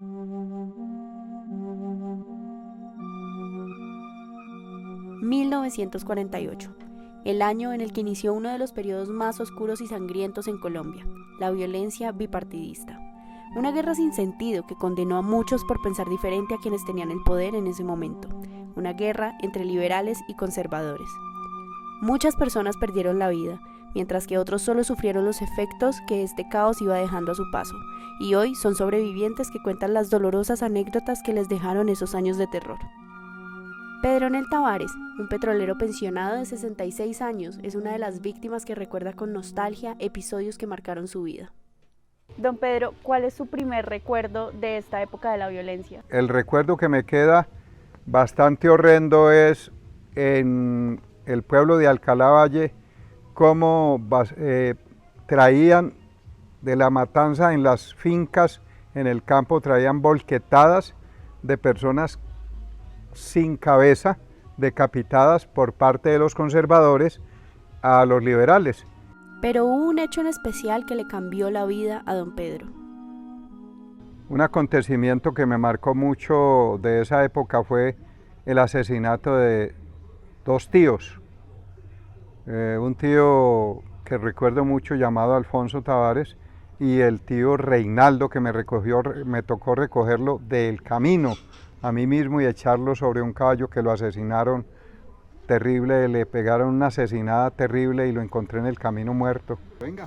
...1948... el año en el que inició uno de los periodos más oscuros y sangrientos en Colombia, la violencia bipartidista. Una guerra sin sentido que condenó a muchos por pensar diferente a quienes tenían el poder en ese momento. Una guerra entre liberales y conservadores. Muchas personas perdieron la vida, mientras que otros solo sufrieron los efectos que este caos iba dejando a su paso, y hoy son sobrevivientes que cuentan las dolorosas anécdotas que les dejaron esos años de terror. Pedronel Tavares, un petrolero pensionado de 66 años, es una de las víctimas que recuerda con nostalgia episodios que marcaron su vida. Don Pedro, ¿cuál es su primer recuerdo de esta época de la violencia? El recuerdo que me queda bastante horrendo es en el pueblo de Alcalá Valle, cómo traían de la matanza en las fincas, en el campo, traían volquetadas de personas sin cabeza, decapitadas por parte de los conservadores a los liberales. Pero hubo un hecho en especial que le cambió la vida a don Pedro. Un acontecimiento que me marcó mucho de esa época fue el asesinato de dos tíos. Un tío que recuerdo mucho llamado Alfonso Tavares y el tío Reinaldo, que me tocó recogerlo del camino a mí mismo y echarlo sobre un caballo, que lo asesinaron terrible, le pegaron una asesinada terrible y lo encontré en el camino muerto.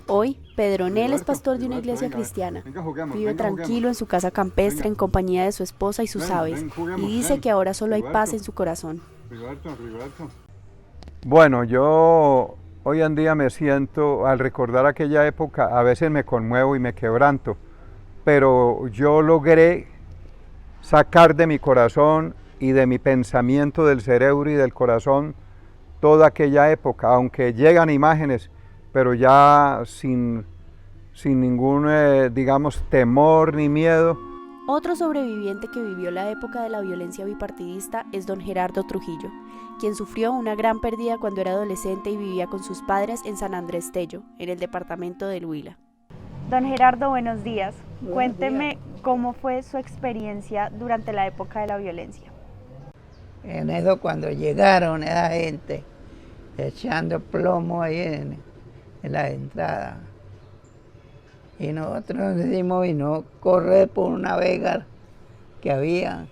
Hoy, Pedronel es pastor de una iglesia cristiana. Vive tranquilo en su casa campestre en compañía de su esposa y sus aves, y dice que ahora solo hay paz en su corazón. Bueno, yo hoy en día me siento, al recordar aquella época, a veces me conmuevo y me quebranto, pero yo logré sacar de mi corazón y de mi pensamiento, del cerebro y del corazón, toda aquella época, aunque llegan imágenes, pero ya sin ningún, digamos, temor ni miedo. Otro sobreviviente que vivió la época de la violencia bipartidista es don Gerardo Trujillo, quien sufrió una gran pérdida cuando era adolescente y vivía con sus padres en San Andrés Tello, en el departamento del Huila. Don Gerardo, buenos días. Cuénteme cómo fue su experiencia durante la época de la violencia. En eso, cuando llegaron esa gente echando plomo ahí en la entrada, y nosotros decidimos y no correr por una vega que había,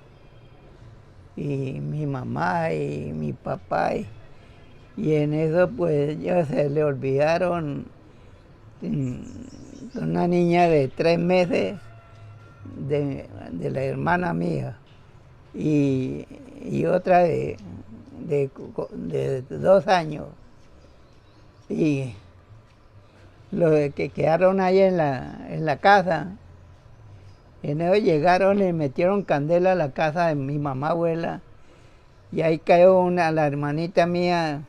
y mi mamá y mi papá, y en eso pues ellos se le olvidaron una niña de 3 meses de la hermana mía y otra de 2 años, y los que quedaron ahí en la casa, en ellos llegaron y metieron candela a la casa de mi mamá abuela, y ahí cayó la hermanita mía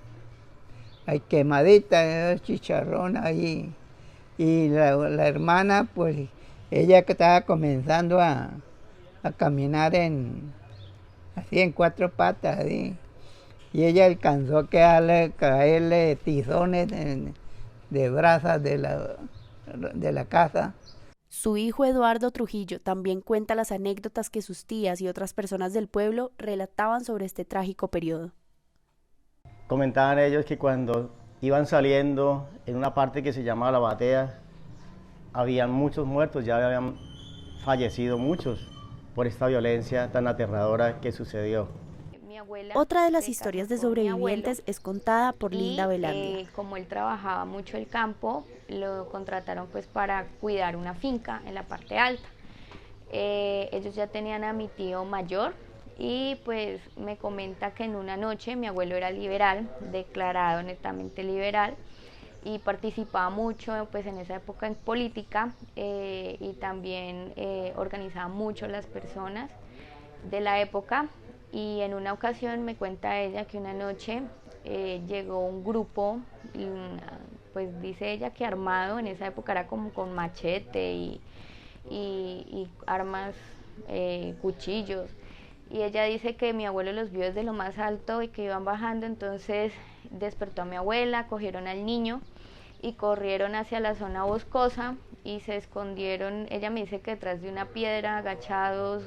ahí quemadita, chicharrón ahí. Y la hermana, pues, ella que estaba comenzando a caminar así en 4 patas, ¿sí? Y ella alcanzó a caerle tizones de brasas de la casa. Su hijo Eduardo Trujillo también cuenta las anécdotas que sus tías y otras personas del pueblo relataban sobre este trágico periodo. Comentaban ellos que cuando iban saliendo en una parte que se llamaba La Batea, habían muchos muertos, ya habían fallecido muchos por esta violencia tan aterradora que sucedió. Otra de las historias de sobrevivientes es contada por Linda Velandia. Como él trabajaba mucho el campo, lo contrataron pues para cuidar una finca en la parte alta. Ellos ya tenían a mi tío mayor y pues me comenta que en una noche mi abuelo era liberal, declarado netamente liberal, y participaba mucho pues en esa época en política, y también organizaba mucho las personas de la época. Y en una ocasión me cuenta ella que una noche llegó un grupo, pues dice ella que armado, en esa época era como con machete y armas, cuchillos, y ella dice que mi abuelo los vio desde lo más alto y que iban bajando, entonces despertó a mi abuela, cogieron al niño y corrieron hacia la zona boscosa y se escondieron, ella me dice que detrás de una piedra, agachados,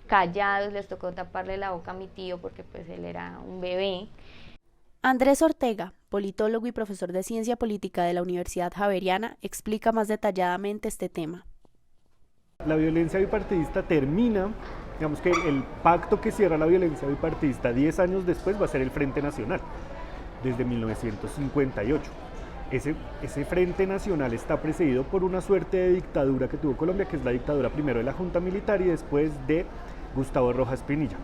callados, les tocó taparle la boca a mi tío porque pues él era un bebé. Andrés Ortega, politólogo y profesor de Ciencia Política de la Universidad Javeriana, explica más detalladamente este tema. La violencia bipartidista termina, digamos que el pacto que cierra la violencia bipartidista 10 años después va a ser el Frente Nacional, desde 1958. Ese Frente Nacional está precedido por una suerte de dictadura que tuvo Colombia, que es la dictadura primero de la Junta Militar y después de Gustavo Rojas Pinilla.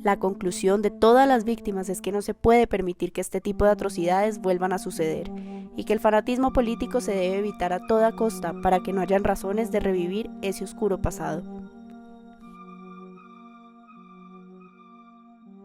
La conclusión de todas las víctimas es que no se puede permitir que este tipo de atrocidades vuelvan a suceder y que el fanatismo político se debe evitar a toda costa para que no hayan razones de revivir ese oscuro pasado.